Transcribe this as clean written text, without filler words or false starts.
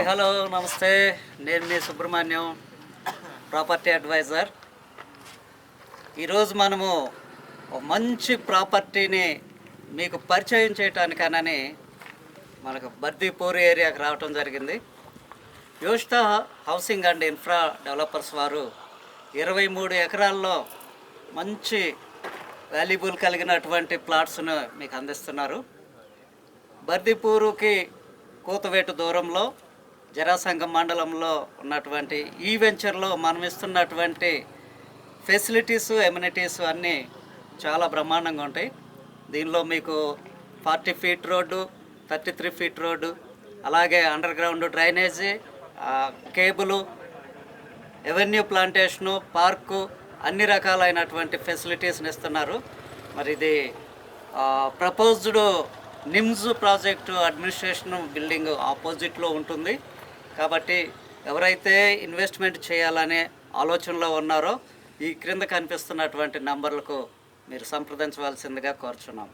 Hello నమస్తే. నేను మీ Subrahmanyam, property advisor. ఈరోజు మనము ఒక మంచి ప్రాపర్టీని మీకు పరిచయం చేయటానికనని మనకు బర్దీపూర్ ఏరియాకి రావటం జరిగింది. Yoshitha housing and infra developers వారు 23 ఎకరాల్లో మంచి వాల్యుబుల్ కలిగినటువంటి ప్లాట్స్ను మీకు అందిస్తున్నారు. బర్దీపూరుకి కూతవేటు దూరంలో జరాసంగం మండలంలో ఉన్నటువంటి ఈ వెంచర్లో మనం ఇస్తున్నటువంటి ఫెసిలిటీసు, ఎమ్యూనిటీస్ అన్నీ చాలా బ్రహ్మాండంగా ఉంటాయి. దీనిలో మీకు 40 ఫీట్ రోడ్డు, 33 ఫీట్ రోడ్డు, అలాగే under ground drainage, cable, avenue plantation, park, అన్ని రకాలైనటువంటి ఫెసిలిటీస్ని ఇస్తున్నారు. మరి ఇది proposed NIMS project administration building ఆపోజిట్లో ఉంటుంది. కాబట్టి ఎవరైతే ఇన్వెస్ట్మెంట్ చేయాలనే ఆలోచనలో ఉన్నారో ఈ క్రింద కనిపిస్తున్నటువంటి నంబర్లకు మీరు సంప్రదించవలసిందిగా కోరుచున్నాం.